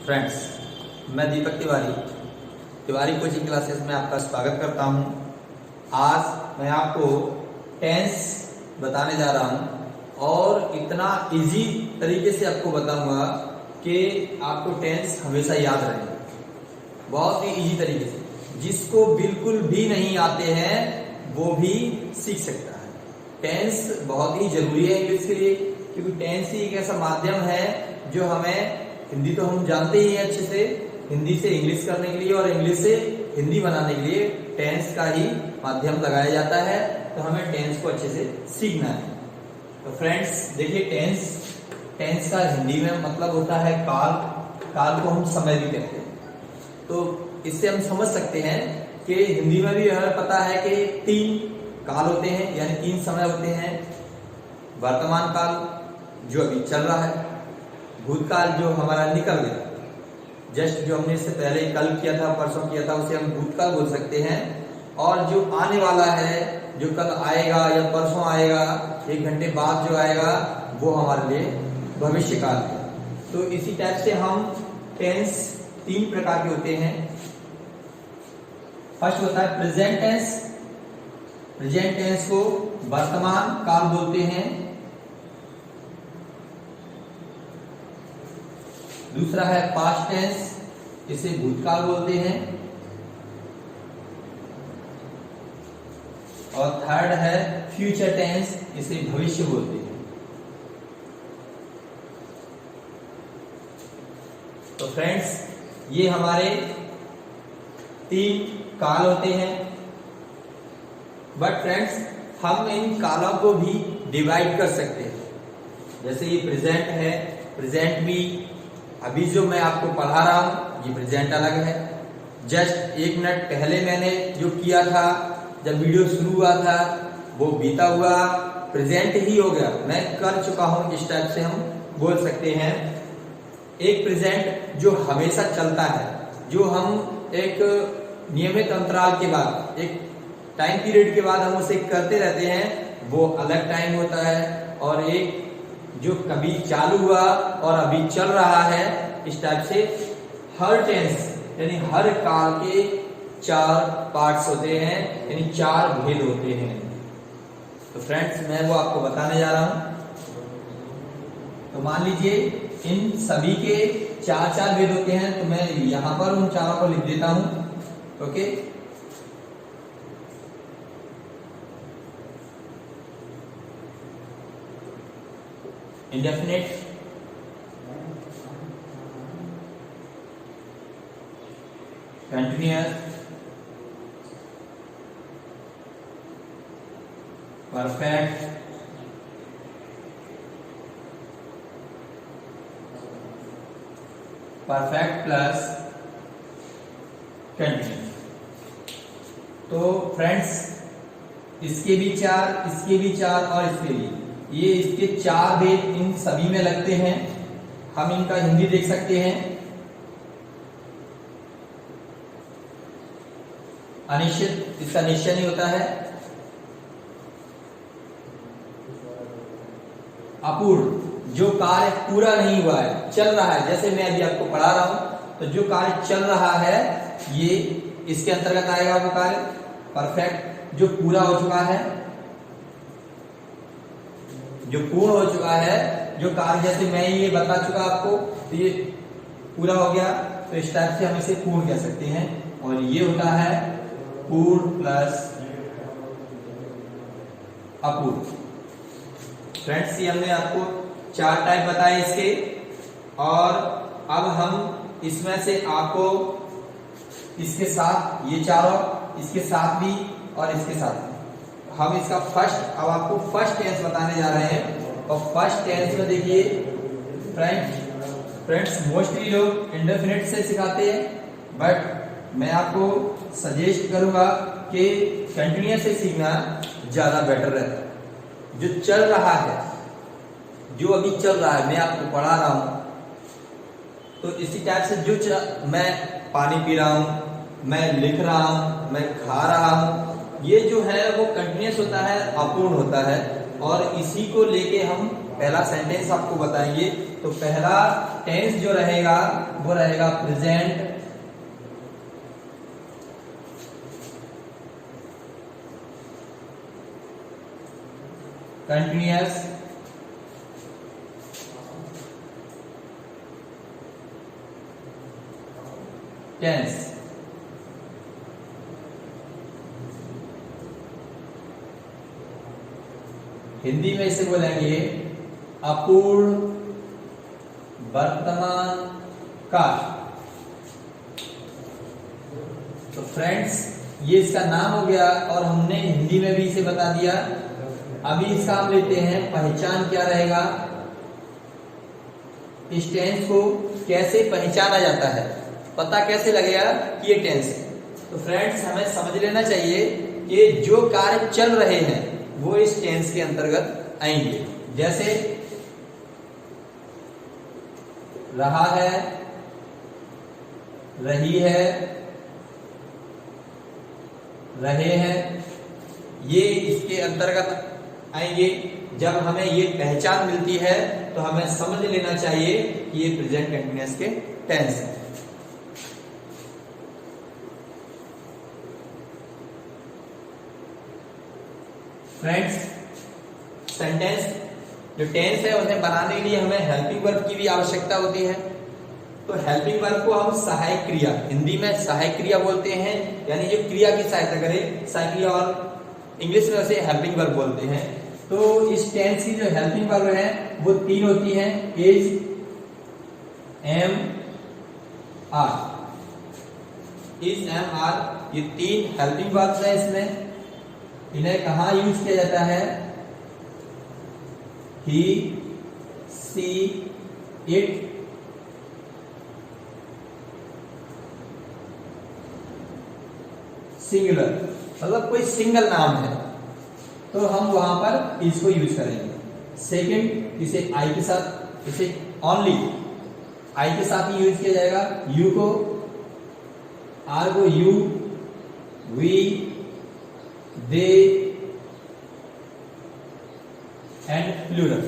Friends, मैं Deepak Tiwari coaching classes में आपका स्वागत करता हूं। आज मैं आपको टेंस बताने जा रहा हूं और इतना इजी तरीके से आपको बताऊंगा कि आपको टेंस हमेशा याद रहेगा। बहुत ही इजी तरीके से, जिसको बिल्कुल भी नहीं आते हैं वो भी सीख सकता है। टेंस बहुत ही जरूरी है इंग्लिश के लिए, क्योंकि टेंस ही एक ऐसा माध्यम है जो हमें, हिंदी तो हम जानते ही हैं अच्छे से, हिंदी से इंग्लिश करने के लिए और इंग्लिश से हिंदी बनाने के लिए टेंस का ही माध्यम लगाया जाता है। तो हमें टेंस को अच्छे से सीखना है। तो फ्रेंड्स देखिए, टेंस का हिंदी में मतलब होता है काल। काल को हम समय भी कहते हैं। तो इससे हम समझ सकते हैं कि हिंदी में भी हमें पता है कि 3 काल होते हैं, यानी 3 समय होते हैं। वर्तमान काल जो अभी चल रहा है, भूतकाल जो हमारा निकल गया, जस्ट जो हमने इससे पहले कल किया था, परसों किया था, उसे हम भूतकाल बोल सकते हैं। और जो आने वाला है, जो कल आएगा या परसों आएगा, 1 घंटे बाद जो आएगा, वो हमारे लिए भविष्य काल है। तो इसी टाइप से हम टेंस 3 प्रकार के होते हैं। फर्स्ट होता है प्रेजेंट टेंस। प्रेजेंट टेंस को वर्तमान काल बोलते हैं। दूसरा है पास्ट टेंस, इसे भूतकाल बोलते हैं। और थर्ड है फ्यूचर टेंस, इसे भविष्य बोलते हैं। तो फ्रेंड्स, ये हमारे 3 काल होते हैं। बट फ्रेंड्स, हम इन कालों को भी डिवाइड कर सकते हैं। जैसे ये प्रेजेंट है, प्रेजेंट भी अभी जो मैं आपको पढ़ा रहा हूं, ये प्रेजेंट अलग है। जस्ट 1 मिनट पहले मैंने जो किया था, जब वीडियो शुरू हुआ था, वो बीता हुआ प्रेजेंट ही हो गया, मैं कर चुका हूं। इस टाइप से हम बोल सकते हैं। एक प्रेजेंट जो हमेशा चलता है, जो हम एक नियमित अंतराल के बाद, एक टाइम पीरियड के बाद हम उसे करते रहते हैं, वो अलग टाइम होता है। और एक जो कभी चालू हुआ और अभी चल रहा है, इस टाइप से हर टेंस यानी हर काल के 4 पार्ट्स होते हैं, यानी 4 भेद होते हैं। तो फ्रेंड्स, मैं वो आपको बताने जा रहा हूं। तो मान लीजिए इन सभी के 4 भेद होते हैं। तो मैं यहां पर उन 4 को लिख देता हूं। Okay, indefinite, continuous, perfect, perfect plus continuous. तो फ्रेंड्स, इसके भी 4, इसके भी 4 और इसके भी, ये इसके 4 भेद इन सभी में लगते हैं। हम इनका हिंदी देख सकते हैं। अनिश्चित, इसका निश्चय नहीं होता है। अपूर्ण, जो कार्य पूरा नहीं हुआ है, चल रहा है। जैसे मैं अभी आपको पढ़ा रहा हूं, तो जो कार्य चल रहा है, ये इसके अंतर्गत आएगा वो कार्य। परफेक्ट, जो पूरा हो चुका है, जो पूर्ण हो चुका है, जो कार्य, जैसे मैं ये बता चुका आपको, तो ये पूरा हो गया। तो इस टाइप से हम इसे पूर्ण कह सकते हैं। और ये होता है पूर्ण प्लस अपूर्ण। फ्रेंड्स, ये हमने आपको 4 टाइप बताए इसके। और अब हम इसमें से आपको इसके साथ, ये चारों, इसके साथ भी और इसके साथ भी, हम इसका अब आपको फर्स्ट टेंस बताने जा रहे हैं। और फर्स्ट टेंस में देखिए फ्रेंड्स, मोस्टली लोग इंडेफिनिट से सिखाते हैं, बट मैं आपको सजेस्ट करूंगा कि कंटिन्यूअस से सीखना ज्यादा बेटर रहता है। जो चल रहा है, जो अभी चल रहा है, मैं आपको पढ़ा रहा हूं, तो इसी टाइप से जो मैं पानी पी रहा हूं, मैं लिख रहा हूं, मैं खा रहा हूं, ये जो है वो कंटिन्यूअस होता है, अपूर्ण होता है। और इसी को लेके हम पहला सेंटेंस आपको बताएंगे। तो पहला टेंस जो रहेगा वो रहेगा प्रेजेंट कंटिन्यूअस टेंस। हिंदी में इसे बोलेंगे अपूर्ण वर्तमान काल। तो फ्रेंड्स ये इसका नाम हो गया और हमने हिंदी में भी इसे बता दिया। अभी इसका हम लेते हैं पहचान क्या रहेगा, इस टेंस को कैसे पहचाना जाता है, पता कैसे लगेगा कि ये टेंस है। तो फ्रेंड्स हमें समझ लेना चाहिए कि जो कार्य चल रहे हैं वो इस टेंस के अंतर्गत आएंगे। जैसे रहा है, रही है, रहे हैं, ये इसके अंतर्गत आएंगे। जब हमें ये पहचान मिलती है तो हमें समझ लेना चाहिए कि ये प्रेजेंट कंटिन्यूअस के टेंस है। फ्रेंड्स सेंटेंस जो टेंस है उन्हें बनाने के लिए हमें हेल्पिंग वर्ब की भी आवश्यकता होती है। तो हेल्पिंग वर्ब को हम सहायक क्रिया, हिंदी में सहायक क्रिया बोलते हैं, यानी जो क्रिया की सहायता करे सहायक क्रिया, और इंग्लिश में उसे हेल्पिंग वर्ब बोलते हैं। तो इस टेंस की जो हेल्पिंग वर्ब है वो 3 होती है, is, am, are. Is, am, are ये 3 हेल्पिंग वर्ब्स हैं। इसमें इन्हें कहाँ यूज किया जाता है, ही, सी, इट, सिंगुलर, मतलब कोई सिंगल नाम है तो हम वहां पर इसको यूज करेंगे। सेकंड इसे आई के साथ, इसे ओनली आई के साथ ही यूज किया जाएगा। यू को, आर को you, we, they and plural.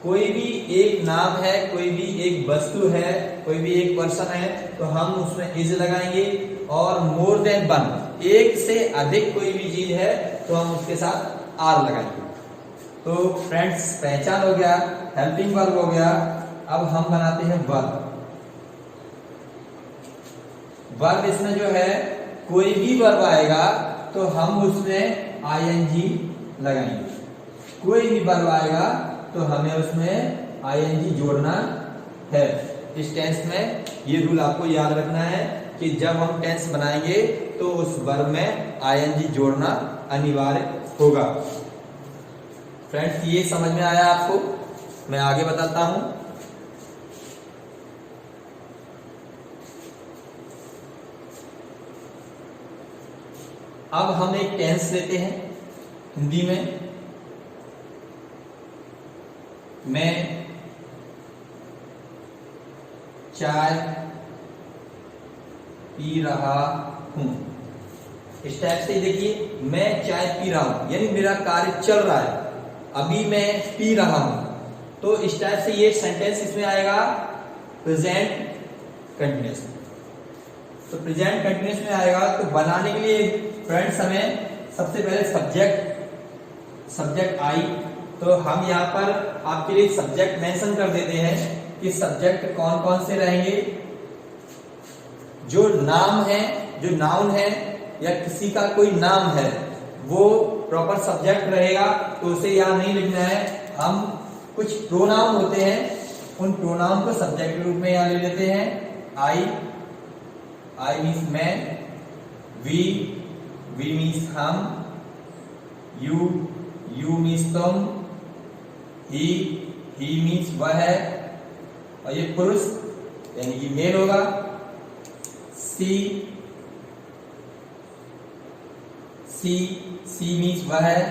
कोई भी एक नाम है, कोई भी एक वस्तु है, कोई भी एक पर्सन है तो हम उसमें इज लगाएंगे। और मोर देन वन, एक से अधिक कोई भी चीज है तो हम उसके साथ आर लगाएंगे। तो फ्रेंड्स पहचान हो गया, हेल्पिंग वर्ब हो गया। अब हम बनाते हैं वर्ब। वर्ब इसमें जो है कोई भी वर्ब आएगा तो हम उसमें आईएनजी लगाएंगे। कोई भी वर्ब आएगा तो हमें उसमें आईएनजी जोड़ना है। इस टेंस में ये रूल आपको याद रखना है कि जब हम टेंस बनाएंगे तो उस वर्ब में आईएनजी जोड़ना अनिवार्य होगा। फ्रेंड्स ये समझ में आया आपको? मैं आगे बताता हूं। अब हम एक टेंस लेते हैं हिंदी में। मैं चाय पी रहा हूं। इस टाइप से देखिए, मैं चाय पी रहा हूं यानी मेरा कार्य चल रहा है, अभी मैं पी रहा हूं। तो इस टाइप से ये सेंटेंस इसमें आएगा प्रेजेंट कंटिन्यूअस। तो प्रेजेंट कंटिन्यूअस में आएगा तो बनाने के लिए फ्रेंड्स हमें सबसे पहले सब्जेक्ट आई। तो हम यहाँ पर आपके लिए सब्जेक्ट मेंशन कर देते हैं कि सब्जेक्ट कौन कौन से रहेंगे। जो नाम है, जो नाउन है या किसी का कोई नाम है वो प्रॉपर सब्जेक्ट रहेगा, तो उसे यहाँ नहीं लिखना है। हम कुछ प्रोनाउन होते हैं, उन प्रोनाउन को सब्जेक्ट के रूप में यहाँ ले लेते हैं। आई मीन्स मैं, वी मीन्स हम, यू मीन्स तुम, ही मीन्स वह है और ये पुरुष यानी कि मेल होगा। सी मीन्स वह है,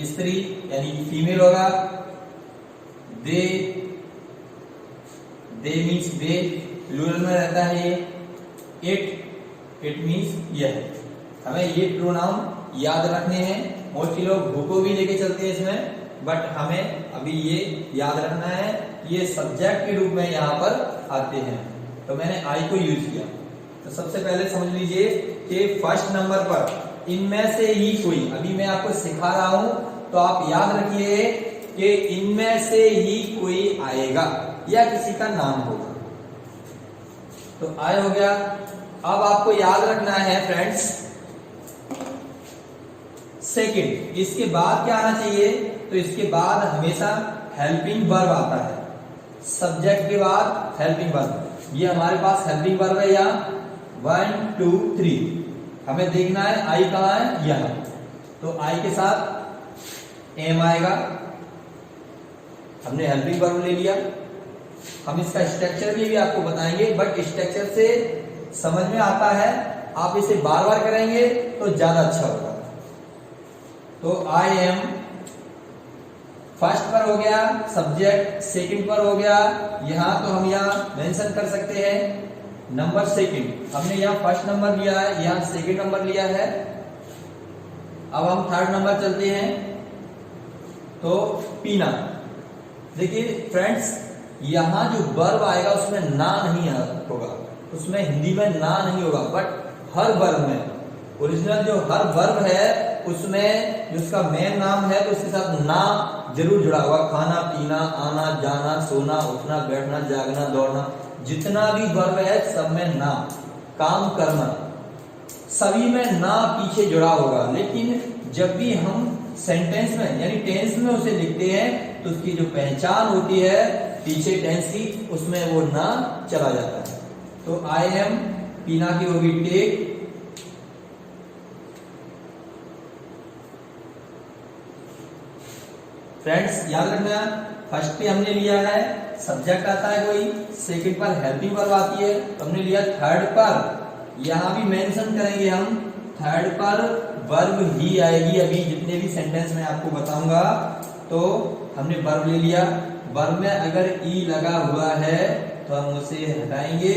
स्त्री यानी कि फीमेल होगा। दे मीन्स दे, प्लूरल में रहता है ये। इट मीन्स यह। हमें ये प्रोनाउन याद रखने हैं। मोस्टली लोग हु को भी लेके चलते हैं इसमें, बट हमें अभी ये याद रखना है, ये सब्जेक्ट के रूप में यहाँ पर आते हैं, तो मैंने आई को यूज किया। तो सबसे पहले समझ लीजिए कि फर्स्ट नंबर पर इनमें से ही कोई, अभी मैं आपको सिखा रहा हूं तो आप याद रखिए कि इनमें से ही कोई आएगा या किसी का नाम होगा। तो आई हो गया। अब आपको याद रखना है फ्रेंड्स सेकंड, इसके बाद क्या आना चाहिए, तो इसके बाद हमेशा हेल्पिंग वर्ब आता है, सब्जेक्ट के बाद हेल्पिंग वर्ब। ये हमारे पास हेल्पिंग वर्ब है यहाँ 1 2 3, हमें देखना है आई कहाँ है, यहाँ। तो आई के साथ एम आएगा, हमने हेल्पिंग वर्ब ले लिया। हम इसका स्ट्रक्चर भी आपको बताएंगे, बट स्ट्रक्चर से समझ में आता है, आप इसे बार बार करेंगे तो ज्यादा अच्छा होगा। तो आई एम फर्स्ट पर हो गया सब्जेक्ट, सेकंड पर हो गया, यहां तो हम यहां मेंशन कर सकते हैं नंबर सेकंड, हमने यहां फर्स्ट नंबर लिया है, यहां सेकंड नंबर लिया है। अब हम थर्ड नंबर चलते हैं, तो पीना। देखिए फ्रेंड्स, यहां जो वर्ब आएगा उसमें ना नहीं होगा, उसमें हिंदी में ना नहीं होगा, बट हर वर्ब में ओरिजिनल जो हर वर्ब है उसमें जो उसका मेन नाम है तो उसके साथ ना जरूर जुड़ा हुआ। खाना पीना, आना जाना, सोना उठना, बैठना, जागना, दौड़ना, जितना भी वर्ब है सब में ना, काम करना, सभी में ना पीछे जुड़ा होगा। लेकिन जब भी हम सेंटेंस में यानी टेंस में उसे लिखते हैं तो उसकी जो पहचान होती है पीछे टेंस की, उसमें वो ना चला जाता है। तो आई एम पीना की होगी टेक, फ्रेंड्स याद रखना फर्स्ट पे हमने लिया है सब्जेक्ट आता है कोई, सेकंड पर हेल्पिंग वर्ब आती है, तो हमने लिया थर्ड पर, यहां भी मेंशन करेंगे हम थर्ड पर वर्ब ही आएगी। अभी जितने भी सेंटेंस में आपको बताऊंगा तो हमने वर्ब ले लिया, वर्ब में अगर ई लगा हुआ है तो हम उसे हटाएंगे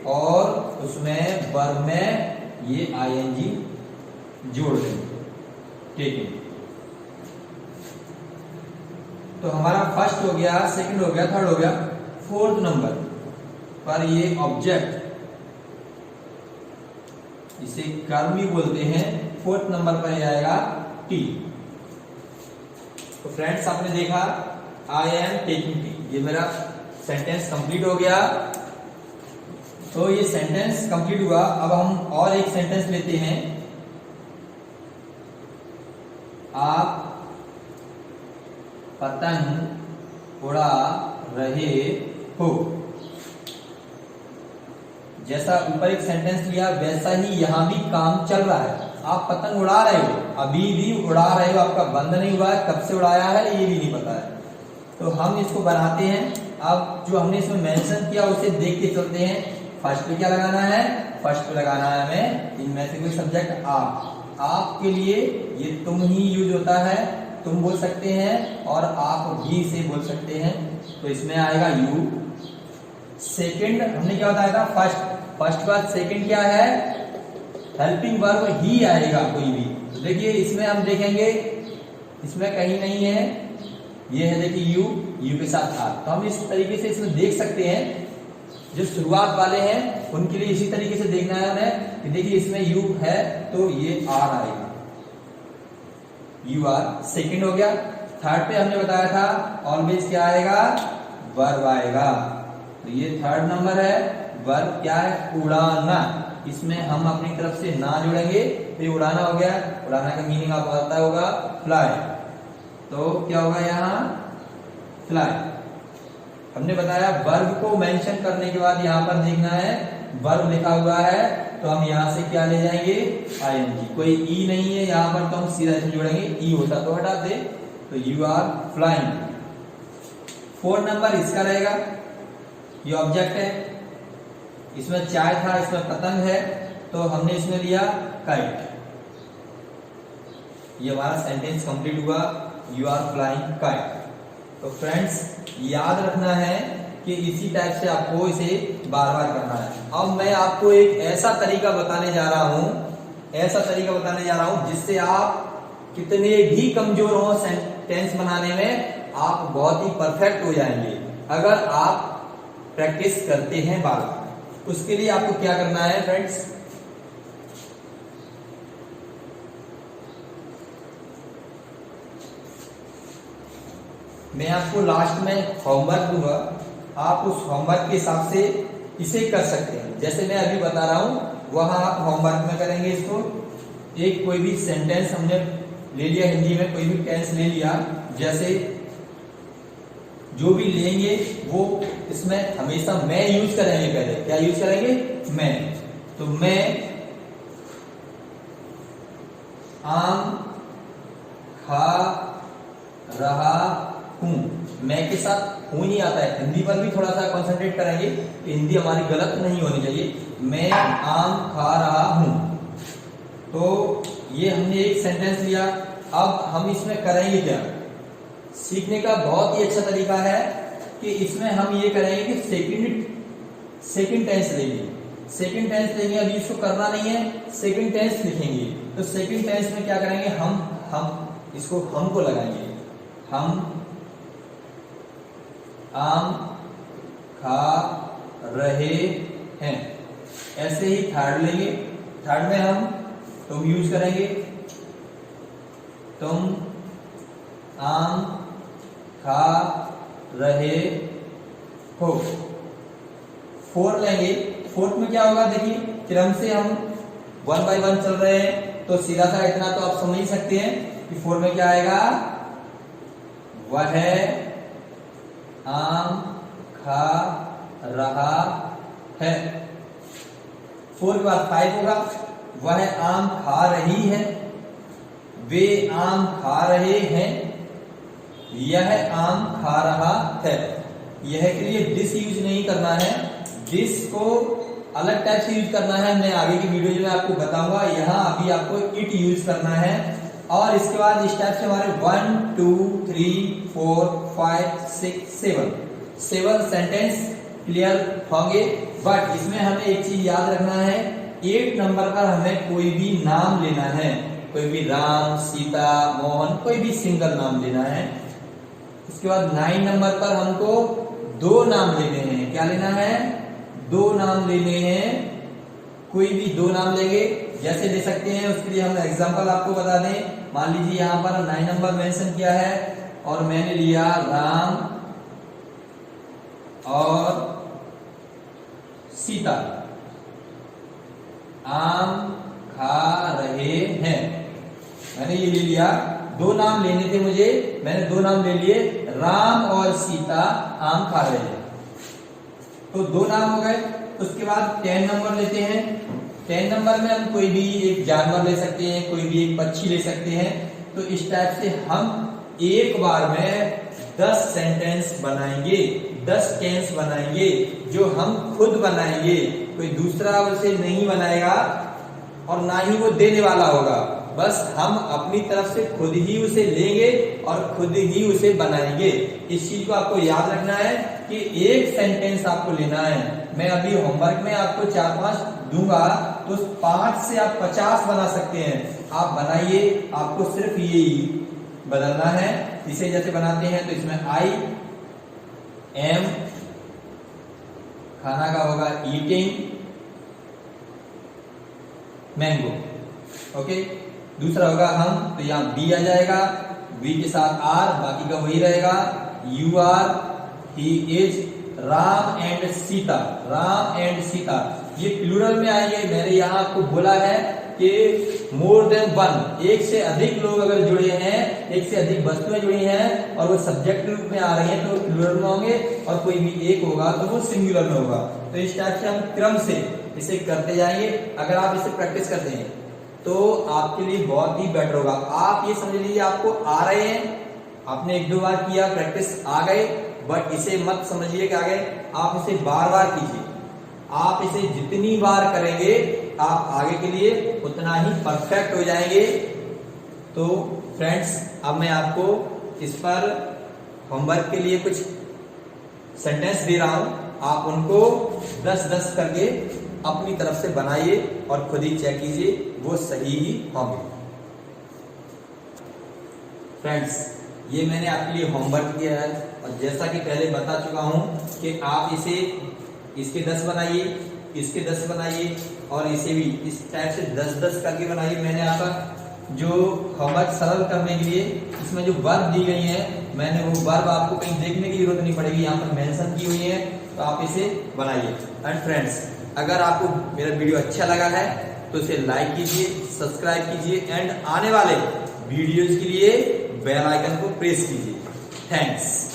और उसमें वर्ब में ये आईएनजी जोड़ देंगे, ठीक है। तो हमारा फर्स्ट हो गया, सेकंड हो गया, थर्ड हो गया, फोर्थ नंबर पर ये ऑब्जेक्ट, इसे कर्म भी बोलते हैं, फोर्थ नंबर पर ये आएगा टी। तो फ्रेंड्स आपने देखा आई एम टेकिंग टी, ये मेरा सेंटेंस कंप्लीट हो गया। तो ये सेंटेंस कंप्लीट हुआ। अब हम और एक सेंटेंस लेते हैं, आप पतंग उड़ा रहे हो। जैसा ऊपर एक सेंटेंस लिया वैसा ही यहां भी काम चल रहा है। आप पतंग उड़ा रहे हो, अभी भी उड़ा रहे हो, आपका बंद नहीं हुआ है, कब से उड़ाया है ये भी नहीं पता है। तो हम इसको बनाते हैं। अब जो हमने इसमें मेंशन किया उसे देख के चलते हैं। फर्स्ट पे क्या लगाना है, फर्स्ट पे लगाना है हमें इनमें से कोई सब्जेक्ट आप। आप के लिए ये तुम ही यूज होता है, तुम बोल सकते हैं और आप भी से बोल सकते हैं, तो इसमें आएगा यू। सेकंड हमने क्या बताया था, फर्स्ट, फर्स्ट बाद सेकंड क्या है, हेल्पिंग वर्ब ही आएगा कोई भी। तो देखिए इसमें हम देखेंगे, इसमें कहीं नहीं है, ये है देखिए यू, यू के साथ आर। तो हम इस तरीके से इसमें देख सकते हैं, जो शुरुआत वाले हैं उनके लिए इसी तरीके से देखना है हमें कि देखिए इसमें यू है तो ये आर आएगा, यू आर। सेकंड हो गया। थर्ड पे हमने बताया था ऑलवेज क्या आएगा, वर्ब आएगा। तो ये थर्ड नंबर है, वर्ब क्या है, उड़ाना। इसमें हम अपनी तरफ से ना जोड़ेंगे तो ये उड़ाना हो गया। उड़ाना का मीनिंग आपको पता होगा, फ्लाई। तो क्या होगा यहाँ, फ्लाई। हमने बताया वर्ब को मेंशन करने के बाद यहाँ पर देखना है वर्ब लिखा हुआ है तो हम यहाँ से क्या ले जाएंगे, आईएनजी। कोई ई नहीं है यहाँ पर तो हम सीधा इसमें जोड़ेंगे, ई होता तो हटा दे। तो you are flying. Fourth number इसका रहेगा, ये ऑब्जेक्ट है, इसमें चाय था, इसमें पतंग है, तो हमने इसमें लिया काइट। ये हमारा सेंटेंस कंप्लीट हुआ, यू आर फ्लाइंग काइट। तो फ्रेंड्स याद रखना है कि इसी टाइप से आपको इसे बार बार करना है। अब मैं आपको एक ऐसा तरीका बताने जा रहा हूं, ऐसा तरीका बताने जा रहा हूं जिससे आप कितने भी कमजोर हो टेंस बनाने में आप बहुत ही परफेक्ट हो जाएंगे अगर आप प्रैक्टिस करते हैं बार बार। उसके लिए आपको क्या करना है फ्रेंड्स, मैं आपको लास्ट में होमवर्क दूंगा, आप उस होमवर्क के हिसाब से इसे कर सकते हैं। जैसे मैं अभी बता रहा हूं वहां आप होमवर्क में करेंगे इसको। एक कोई भी सेंटेंस हमने ले लिया, हिंदी में कोई भी टेंस ले लिया, जैसे जो भी लेंगे वो इसमें हमेशा मैं यूज करेंगे। पहले क्या यूज करेंगे, मैं। तो मैं आम खा रहा हूं, मैं के साथ हूं नहीं आता है। हिंदी पर भी थोड़ा सा कंसंट्रेट करेंगे, हिंदी हमारी गलत नहीं होनी चाहिए। मैं आम खा रहा हूं, तो ये हमने एक सेंटेंस लिया। अब हम इसमें करेंगे क्या, सीखने का बहुत ही अच्छा तरीका है कि इसमें हम ये करेंगे कि सेकंड टेंस लेंगे। सेकंड टेंस लेंगे, अभी इसको करना नहीं है, सेकंड टेंस लिखेंगे। तो सेकंड टेंस में क्या करेंगे, हम इसको हम को लगाएंगे। हम आम खा रहे हैं। ऐसे ही थर्ड लेंगे, थर्ड में हम तुम यूज करेंगे, तुम आम खा रहे हो। फोर्थ लेंगे, फोर्थ में क्या होगा, देखिए क्रम से हम 1 बाय 1 चल रहे हैं, तो सीधा सा इतना तो आप समझ ही सकते हैं कि फोर्थ में क्या आएगा, वह आम खा रहा है। 4 के बाद 5 होगा, वह आम खा रही है, वे आम खा रहे हैं, यह आम खा रहा है। यह के लिए दिस यूज नहीं करना है, दिस को अलग टाइप से यूज करना है। मैं आगे की वीडियो में आपको बताऊंगा। यहाँ अभी आपको इट यूज करना है। और इसके बाद इस टाइप से हमारे 1 2 3 4 5 6 7 सेंटेंस क्लियर होंगे। बट इसमें हमें एक चीज याद रखना है, 8 नंबर पर हमें कोई भी नाम लेना है, कोई भी राम, सीता, मोहन, कोई भी सिंगल नाम लेना है। इसके बाद 9 नंबर पर हमको 2 नाम लेने हैं। क्या लेना है, 2 नाम लेने हैं। कोई भी 2 नाम लेंगे, जैसे ले सकते हैं। उसके लिए हम एग्जांपल आपको बता दें। मान लीजिए यहाँ पर 9 नंबर मेंशन किया है और मैंने लिया राम और सीता, आम खा रहे हैं। मैंने ये ले लिया, 2 नाम लेने थे मुझे, मैंने 2 नाम ले लिए, राम और सीता आम खा रहे हैं, तो 2 नाम हो गए। उसके बाद 10 नंबर लेते हैं। 10 नंबर में हम कोई भी एक जानवर ले सकते हैं, कोई भी एक पक्षी ले सकते हैं। तो इस टाइप से हम एक बार में 10 सेंटेंस बनाएंगे, 10 टेंस बनाएंगे, जो हम खुद बनाएंगे, कोई दूसरा उसे नहीं बनाएगा और ना ही वो देने वाला होगा। बस हम अपनी तरफ से खुद ही उसे लेंगे और खुद ही उसे बनाएंगे। इस चीज को आपको याद रखना है कि एक सेंटेंस आपको लेना है। मैं अभी होमवर्क में आपको 4-5 दूंगा, तो 5 से आप 50 बना सकते हैं। आप बनाइए, आपको सिर्फ ये बदलना है। इसे जैसे बनाते हैं तो इसमें आई एम, खाना का होगा ईटिंग मैंगो, ओके। दूसरा होगा हम, तो यहाँ बी आ जाएगा, बी के साथ आर, बाकी का वही रहेगा। You are, he is, Ram and Sita, Ram and Sita, ये प्लूरल में आएंगे। मैंने यहाँ आपको बोला है कि मोर देन 1, एक से अधिक लोग अगर जुड़े हैं, एक से अधिक वस्तुएं जुड़ी हैं और वो सब्जेक्ट रूप में आ रही हैं तो प्लूरल में होंगे, और कोई भी एक होगा तो वो सिंगुलर में होगा। तो इस टाइप से हम क्रम से इसे करते जाएंगे। अगर आप इसे प्रैक्टिस करते हैं तो आपके लिए बहुत ही बेटर होगा। आप ये समझ लीजिए आपको आ रहे हैं, आपने 1-2 बार किया, प्रैक्टिस आ गए, बट इसे मत समझिए कि आ गए, आप इसे बार बार कीजिए। आप इसे जितनी बार करेंगे आप आगे के लिए उतना ही परफेक्ट हो जाएंगे। तो फ्रेंड्स, अब मैं आपको इस पर होमवर्क के लिए कुछ सेंटेंस दे रहा हूं, आप उनको 10-10 करके अपनी तरफ से बनाइए और खुद ही चेक कीजिए वो सही ही होंगे। फ्रेंड्स, ये मैंने आपके लिए होमवर्क दिया है, और जैसा कि पहले बता चुका हूं कि आप इसे इसके 10 बनाइए, इसके 10 बनाइए, और इसे भी इस टाइप से 10-10 करके बनाइए। मैंने आपका जो होमवर्क सरल करने के लिए इसमें जो वर्ब दी गई है, मैंने वो वर्ब आपको कहीं देखने की जरूरत नहीं पड़ेगी, यहाँ पर मेंशन की हुई है, तो आप इसे बनाइए। एंड फ्रेंड्स, अगर आपको मेरा वीडियो अच्छा लगा है तो इसे लाइक कीजिए, सब्सक्राइब कीजिए, एंड आने वाले वीडियोज के लिए बेल आइकन को प्रेस कीजिए। थैंक्स।